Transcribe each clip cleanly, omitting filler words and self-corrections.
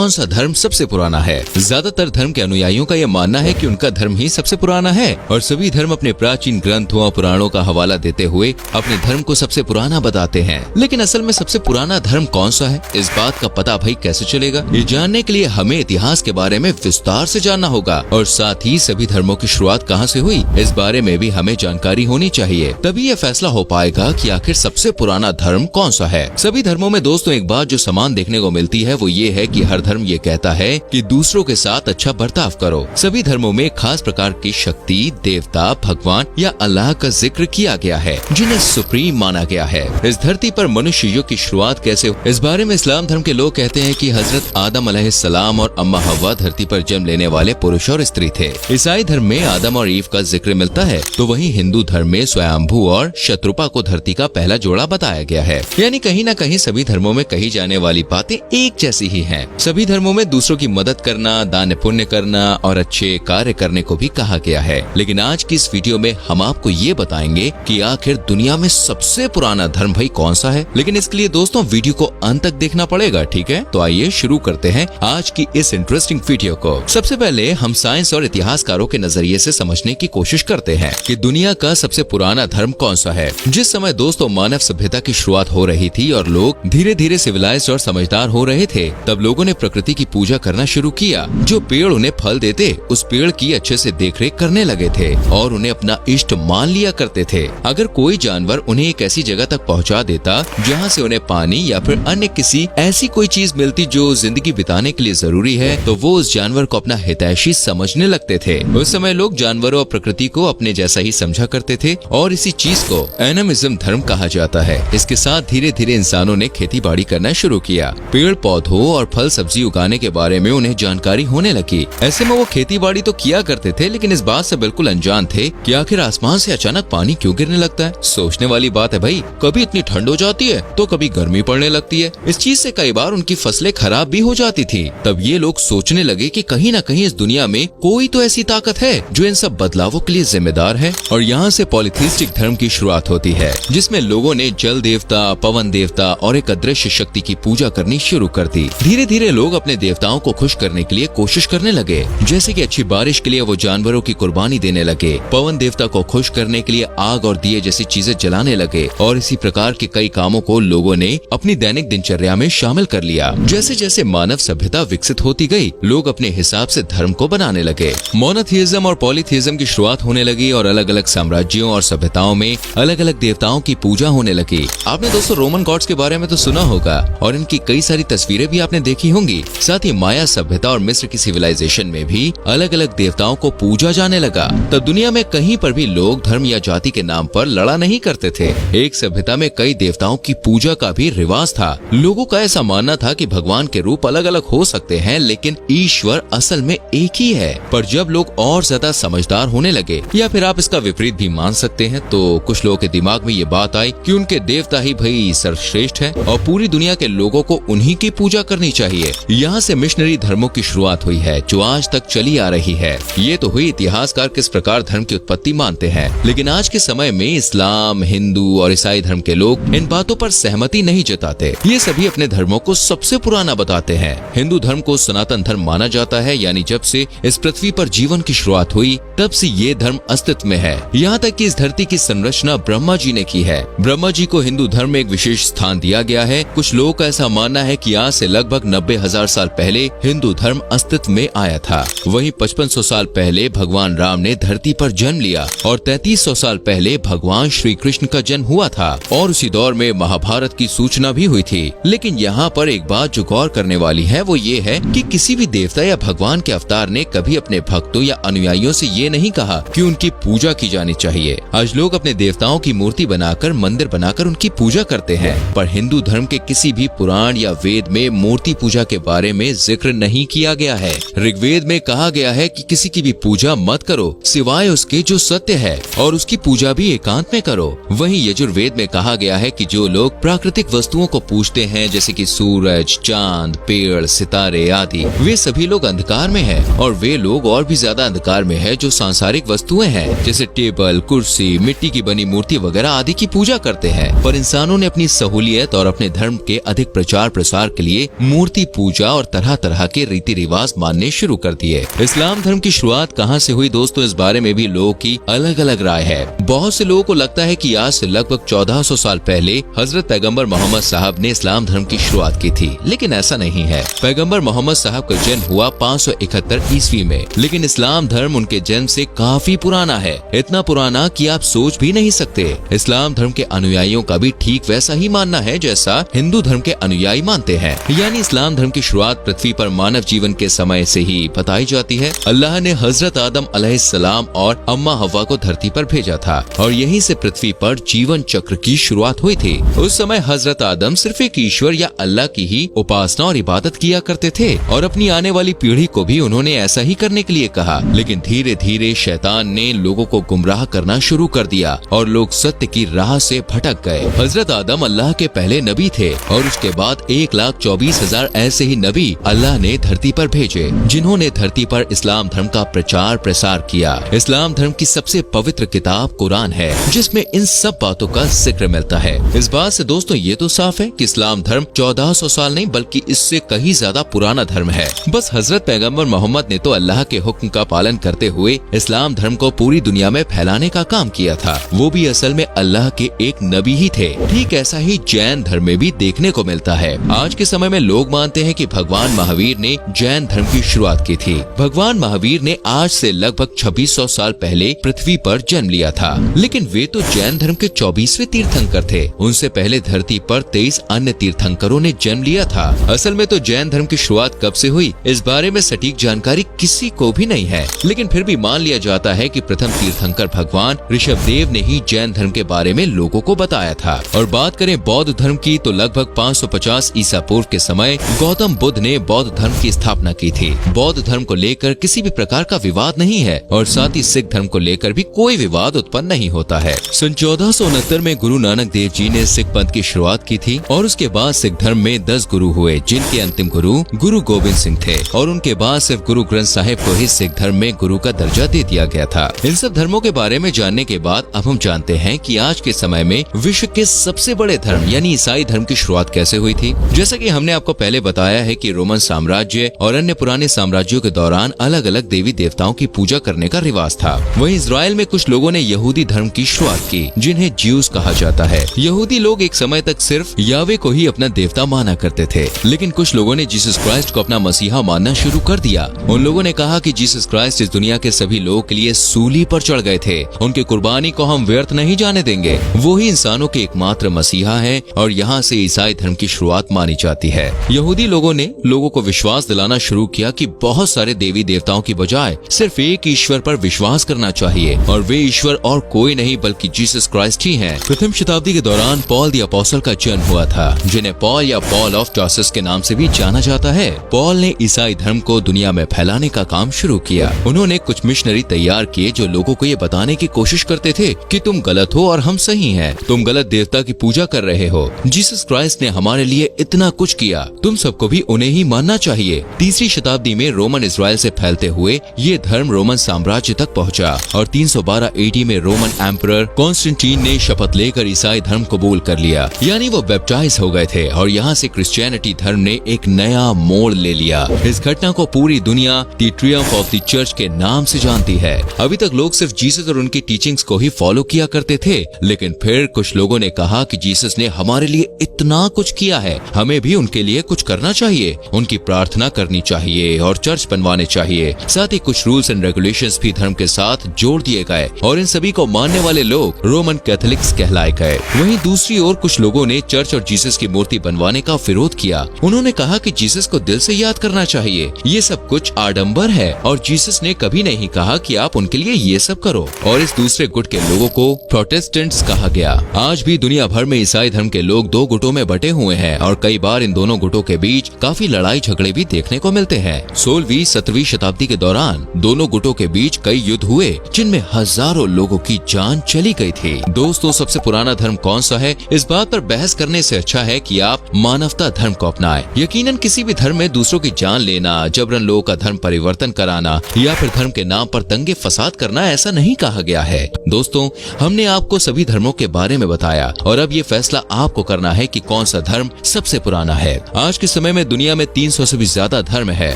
कौन सा धर्म सबसे पुराना है। ज्यादातर धर्म के अनुयायियों का यह मानना है कि उनका धर्म ही सबसे पुराना है और सभी धर्म अपने प्राचीन ग्रंथों और पुराणों का हवाला देते हुए अपने धर्म को सबसे पुराना बताते हैं। लेकिन असल में सबसे पुराना धर्म कौन सा है, इस बात का पता भाई कैसे चलेगा? ये जानने के लिए हमें इतिहास के बारे में विस्तार से जानना होगा और साथ ही सभी धर्मों की शुरुआत कहाँ से हुई, इस बारे में भी हमें जानकारी होनी चाहिए। तभी यह फैसला हो पाएगा कि आखिर सबसे पुराना धर्म कौन सा है। सभी धर्मों में दोस्तों एक बात जो समान देखने को मिलती है वो ये है कि हर धर्म ये कहता है कि दूसरों के साथ अच्छा बर्ताव करो। सभी धर्मों में खास प्रकार की शक्ति, देवता, भगवान या अल्लाह का जिक्र किया गया है जिन्हें सुप्रीम माना गया है। इस धरती पर मनुष्य युग की शुरुआत कैसे हुई, इस बारे में इस्लाम धर्म के लोग कहते हैं कि हजरत आदम अलैहिस्सलाम और अम्मा हव्वा धरती पर जन्म लेने वाले पुरुष और स्त्री थे। ईसाई धर्म में आदम और ईव का जिक्र मिलता है, तो वहीं हिंदू धर्म में स्वयंभू और शत्रुपा को धरती का पहला जोड़ा बताया गया है। यानी कहीं न कहीं सभी धर्मों में कही जाने वाली बातें एक जैसी ही हैं। सभी धर्मों में दूसरों की मदद करना, दान पुण्य करना और अच्छे कार्य करने को भी कहा गया है। लेकिन आज की इस वीडियो में हम आपको ये बताएंगे कि आखिर दुनिया में सबसे पुराना धर्म भाई कौन सा है। लेकिन इसके लिए दोस्तों वीडियो को अंत तक देखना पड़ेगा, ठीक है? तो आइए शुरू करते हैं आज की इस इंटरेस्टिंग वीडियो को। सबसे पहले हम साइंस और इतिहासकारों के नजरिए से समझने की कोशिश करते हैं कि दुनिया का सबसे पुराना धर्म कौन सा है। जिस समय दोस्तों मानव सभ्यता की शुरुआत हो रही थी और लोग धीरे धीरे सिविलाइज्ड और समझदार हो रहे थे, तब लोगों ने प्रकृति की पूजा करना शुरू किया। जो पेड़ उन्हें फल देते उस पेड़ की अच्छे से देखरेख करने लगे थे और उन्हें अपना इष्ट मान लिया करते थे। अगर कोई जानवर उन्हें एक ऐसी जगह तक पहुंचा देता जहां से उन्हें पानी या फिर अन्य किसी ऐसी कोई चीज मिलती जो जिंदगी बिताने के लिए जरूरी है, तो वो उस जानवर को अपना हितैषी समझने लगते थे। उस समय लोग जानवरों और प्रकृति को अपने जैसा ही समझा करते थे और इसी चीज को एनिमिज्म धर्म कहा जाता है। इसके साथ धीरे धीरे इंसानों ने खेती बाड़ी करना शुरू किया। पेड़ पौधों और फल सब्जी उगाने के बारे में उन्हें जानकारी होने लगी। ऐसे में वो खेती बाड़ी तो किया करते थे, लेकिन इस बात से बिल्कुल अनजान थे कि आखिर आसमान से अचानक पानी क्यों गिरने लगता है। सोचने वाली बात है भाई, कभी इतनी ठंड हो जाती है तो कभी गर्मी पड़ने लगती है। इस चीज से कई बार उनकी फसलें खराब भी हो जाती थी। तब ये लोग सोचने लगे कि कहीं न कहीं इस दुनिया में कोई तो ऐसी ताकत है जो इन सब बदलावों के लिए जिम्मेदार है। और यहाँ से पॉलीथीस्टिक धर्म की शुरुआत होती है, जिसमें लोगों ने जल देवता, पवन देवता और एक अदृश्य शक्ति की पूजा करनी शुरू कर दी। धीरे धीरे लोग अपने देवताओं को खुश करने के लिए कोशिश करने लगे, जैसे कि अच्छी बारिश के लिए वो जानवरों की कुर्बानी देने लगे। पवन देवता को खुश करने के लिए आग और दिए जैसी चीजें जलाने लगे और इसी प्रकार के कई कामों को लोगों ने अपनी दैनिक दिनचर्या में शामिल कर लिया। जैसे जैसे मानव सभ्यता विकसित होती गई, लोग अपने हिसाब से धर्म को बनाने लगे। मोनोथीइज्म और पॉलीथीइज्म की शुरुआत होने लगी और अलग अलग साम्राज्यों और सभ्यताओं में अलग अलग देवताओं की पूजा होने लगी। आपने दोस्तों रोमन गॉड्स के बारे में तो सुना होगा और इनकी कई सारी तस्वीरें भी आपने देखी होंगी। साथ ही माया सभ्यता और मिस्र की सिविलाइजेशन में भी अलग अलग देवताओं को पूजा जाने लगा। तब दुनिया में कहीं पर भी लोग धर्म या जाति के नाम पर लड़ा नहीं करते थे। एक सभ्यता में कई देवताओं की पूजा का भी रिवाज था। लोगों का ऐसा मानना था कि भगवान के रूप अलग अलग हो सकते हैं, लेकिन ईश्वर असल में एक ही है। पर जब लोग और ज्यादा समझदार होने लगे, या फिर आप इसका विपरीत भी मान सकते हैं, तो कुछ लोगों के दिमाग में ये बात आई कि उनके देवता ही भाई सर्वश्रेष्ठ है और पूरी दुनिया के लोगों को उन्हीं की पूजा करनी चाहिए। यहाँ से मिशनरी धर्मों की शुरुआत हुई है जो आज तक चली आ रही है। ये तो हुई इतिहासकार किस प्रकार धर्म की उत्पत्ति मानते हैं, लेकिन आज के समय में इस्लाम, हिंदू और ईसाई धर्म के लोग इन बातों पर सहमति नहीं जताते। ये सभी अपने धर्मों को सबसे पुराना बताते हैं। हिंदू धर्म को सनातन धर्म माना जाता है, यानी जब से इस पृथ्वी पर जीवन की शुरुआत हुई तब से ये धर्म अस्तित्व में है। यहाँ तक कि इस धरती की संरचना ब्रह्मा जी ने की है। ब्रह्मा जी को हिंदू धर्म में एक विशेष स्थान दिया गया है। कुछ लोगों का ऐसा मानना है कि आज से लगभग 90,000 साल पहले हिंदू धर्म अस्तित्व में आया था। वहीं 5500 साल पहले भगवान राम ने धरती पर जन्म लिया और 3300 साल पहले भगवान श्री कृष्ण का जन्म हुआ था और उसी दौर में महाभारत की सूचना भी हुई थी। लेकिन यहाँ पर एक बात जो गौर करने वाली है वो ये है कि किसी भी देवता या भगवान के अवतार ने कभी अपने भक्तों या अनुयायियों से ये नहीं कहा कि उनकी पूजा की जानी चाहिए। आज लोग अपने देवताओं की मूर्ति बनाकर, मंदिर बनाकर उनकी पूजा करते हैं, पर हिंदू धर्म के किसी भी पुराण या वेद में मूर्ति पूजा के बारे में जिक्र नहीं किया गया है। ऋग्वेद में कहा गया है कि किसी की भी पूजा मत करो सिवाय उसके जो सत्य है, और उसकी पूजा भी एकांत में करो। वहीं यजुर्वेद में कहा गया है कि जो लोग प्राकृतिक वस्तुओं को पूजते हैं, जैसे कि सूरज, चांद, पेड़, सितारे आदि, वे सभी लोग अंधकार में हैं और वे लोग और भी ज्यादा अंधकार में है जो सांसारिक वस्तुएं हैं, जैसे टेबल, कुर्सी, मिट्टी की बनी मूर्ति वगैरह आदि की पूजा करते हैं। पर इंसानों ने अपनी सहूलियत और अपने धर्म के अधिक प्रचार प्रसार के लिए मूर्ति पूजा पूजा और तरह तरह के रीति रिवाज मानने शुरू कर दिए। इस्लाम धर्म की शुरुआत कहाँ से हुई दोस्तों, इस बारे में भी लोगों की अलग अलग राय है। बहुत से लोगों को लगता है कि आज से लगभग 1400 साल पहले हजरत पैगंबर मोहम्मद साहब ने इस्लाम धर्म की शुरुआत की थी, लेकिन ऐसा नहीं है। पैगंबर मोहम्मद साहब का जन्म हुआ 571 ईस्वी में, लेकिन इस्लाम धर्म उनके जन्म से काफी पुराना है, इतना पुराना कि आप सोच भी नहीं सकते। इस्लाम धर्म के अनुयायियों का भी ठीक वैसा ही मानना है जैसा हिंदू धर्म के अनुयायी मानते हैं। यानी इस्लाम धर्म की शुरुआत पृथ्वी पर मानव जीवन के समय से ही बताई जाती है। अल्लाह ने हजरत आदम अलैहिस्सलाम और अम्मा हव्वा को धरती पर भेजा था और यहीं से पृथ्वी पर जीवन चक्र की शुरुआत हुई थी। उस समय हजरत आदम सिर्फ एक ईश्वर या अल्लाह की ही उपासना और इबादत किया करते थे और अपनी आने वाली पीढ़ी को भी उन्होंने ऐसा ही करने के लिए कहा। लेकिन धीरे धीरे शैतान ने लोगों को गुमराह करना शुरू कर दिया और लोग सत्य की राह से भटक गए। हजरत आदम अल्लाह के पहले नबी थे और उसके बाद 1,24,000 ऐसे ही नबी अल्लाह ने धरती पर भेजे, जिन्होंने धरती पर इस्लाम धर्म का प्रचार प्रसार किया। इस्लाम धर्म की सबसे पवित्र किताब कुरान है, जिसमें इन सब बातों का जिक्र मिलता है। इस बात से दोस्तों ये तो साफ है कि इस्लाम धर्म 1400 साल नहीं बल्कि इससे कहीं ज्यादा पुराना धर्म है। बस हजरत पैगंबर मोहम्मद ने तो अल्लाह के हुक्म का पालन करते हुए इस्लाम धर्म को पूरी दुनिया में फैलाने का काम किया था। वो भी असल में अल्लाह के एक नबी ही थे। ठीक ऐसा ही जैन धर्म में भी देखने को मिलता है। आज के समय में लोग मानते हैं कि भगवान महावीर ने जैन धर्म की शुरुआत की थी। भगवान महावीर ने आज से लगभग 2600 साल पहले पृथ्वी पर जन्म लिया था, लेकिन वे तो जैन धर्म के 24वें तीर्थंकर थे। उनसे पहले धरती पर 23 अन्य तीर्थंकरों ने जन्म लिया था। असल में तो जैन धर्म की शुरुआत कब से हुई, इस बारे में सटीक जानकारी किसी को भी नहीं है, लेकिन फिर भी मान लिया जाता है कि प्रथम तीर्थंकर भगवान ऋषभदेव ने ही जैन धर्म के बारे में लोगों को बताया था। और बात करें बौद्ध धर्म की तो लगभग 550 ईसा पूर्व के समय गौतम बुद्ध ने बौद्ध धर्म की स्थापना की थी। बौद्ध धर्म को लेकर किसी भी प्रकार का विवाद नहीं है और साथ ही सिख धर्म को लेकर भी कोई विवाद उत्पन्न नहीं होता है। सन 1469 में गुरु नानक देव जी ने सिख पंथ की शुरुआत की थी और उसके बाद सिख धर्म में 10 गुरु हुए, जिनके अंतिम गुरु गुरु गोविंद सिंह थे और उनके बाद सिर्फ गुरु ग्रंथ साहिब को ही सिख धर्म में गुरु का दर्जा दे दिया गया था। इन सब धर्मों के बारे में जानने के बाद अब हम जानते हैं कि आज के समय में विश्व के सबसे बड़े धर्म यानी ईसाई धर्म की शुरुआत कैसे हुई थी। जैसा कि हमने आपको पहले बताया है कि रोमन साम्राज्य और अन्य पुराने साम्राज्यों के दौरान अलग अलग देवी देवताओं की पूजा करने का रिवाज था। वहीं इजराइल में कुछ लोगों ने यहूदी धर्म की शुरुआत की, जिन्हें ज्यूज कहा जाता है। यहूदी लोग एक समय तक सिर्फ यावे को ही अपना देवता माना करते थे, लेकिन कुछ लोगों ने जीसस क्राइस्ट को अपना मसीहा मानना शुरू कर दिया। उन लोगों ने कहा कि जीसस क्राइस्ट इस दुनिया के सभी लोगों के लिए सूली पर चढ़ गए थे, उनकी कुर्बानी को हम व्यर्थ नहीं जाने देंगे। वो ही इंसानों के एकमात्र मसीहा है और यहाँ से ईसाई धर्म की शुरुआत मानी जाती है। यहूदी लोगों ने लोगों को विश्वास दिलाना शुरू किया कि बहुत सारे देवी देवताओं की बजाय सिर्फ एक ईश्वर पर विश्वास करना चाहिए और वे ईश्वर और कोई नहीं बल्कि जीसस क्राइस्ट ही हैं। प्रथम शताब्दी के दौरान पॉल द अपोस्टल का जन्म हुआ था, जिन्हें पॉल या पॉल ऑफ टार्सस के नाम से भी जाना जाता है। पॉल ने ईसाई धर्म को दुनिया में फैलाने का काम शुरू किया। उन्होंने कुछ मिशनरी तैयार किए जो लोगों को ये बताने की कोशिश करते थे कि तुम गलत हो और हम सही हैं। तुम गलत देवता की पूजा कर रहे हो। जीसस क्राइस्ट ने हमारे लिए इतना कुछ किया, तुम सबको भी उन्हें ही मानना चाहिए। तीसरी शताब्दी में रोमन इजराइल से फैलते हुए ये धर्म रोमन साम्राज्य तक पहुंचा और 312 AD में रोमन एम्परर कॉन्स्टेंटीन ने शपथ लेकर ईसाई धर्म कबूल कर लिया, यानी वो बैप्टाइज हो गए थे और यहाँ से क्रिश्चियनिटी धर्म ने एक नया मोड़ ले लिया। इस घटना को पूरी दुनिया the Triumph of the church के नाम से जानती है। अभी तक लोग सिर्फ जीसस और उनकी टीचिंग्स को ही फॉलो किया करते थे, लेकिन फिर कुछ लोगों ने कहा कि जीसस ने हमारे लिए इतना कुछ किया है, हमें भी उनके लिए कुछ करना चाहिए, उनकी प्रार्थना करनी चाहिए और चर्च बनवाने चाहिए। साथ ही कुछ रूल्स एंड रेगुलेशंस भी धर्म के साथ जोड़ दिए गए और इन सभी को मानने वाले लोग रोमन कैथोलिक्स कहलाए गए। वहीं दूसरी ओर कुछ लोगों ने चर्च और जीसस की मूर्ति बनवाने का विरोध किया। उन्होंने कहा कि जीसस को दिल से याद करना चाहिए, ये सब कुछ आडंबर है और जीसस ने कभी नहीं कहा कि आप उनके लिए ये सब करो। और इस दूसरे गुट के लोगों को प्रोटेस्टेंट्स कहा गया। आज भी दुनिया भर में ईसाई धर्म के लोग दो गुटों में बटे हुए हैं और कई बार इन दोनों गुटों के बीच काफी लड़ाई झगड़े भी देखने को मिलते हैं। 16वीं 17वीं शताब्दी के दौरान दोनों गुटों के बीच कई युद्ध हुए, जिनमें हजारों लोगों की जान चली गई थी। दोस्तों, सबसे पुराना धर्म कौन सा है, इस बात पर बहस करने से अच्छा है कि आप मानवता धर्म को अपनाएं। यकीनन किसी भी धर्म में दूसरों की जान लेना, जबरन लोगों का धर्म परिवर्तन कराना या फिर धर्म के नाम पर दंगे फसाद करना ऐसा नहीं कहा गया है। दोस्तों, हमने आपको सभी धर्मों के बारे में बताया और अब ये फैसला आपको करना है कि कौन सा धर्म सबसे पुराना है। आज के समय में समय दुनिया में 300 से भी ज्यादा धर्म है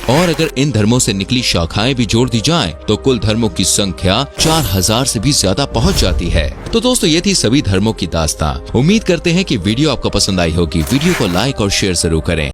और अगर इन धर्मों से निकली शाखाएं भी जोड़ दी जाएं, तो कुल धर्मों की संख्या 4000 से भी ज्यादा पहुंच जाती है। तो दोस्तों, ये थी सभी धर्मों की दास्तां। उम्मीद करते हैं कि वीडियो आपको पसंद आई होगी। वीडियो को लाइक और शेयर जरूर करें।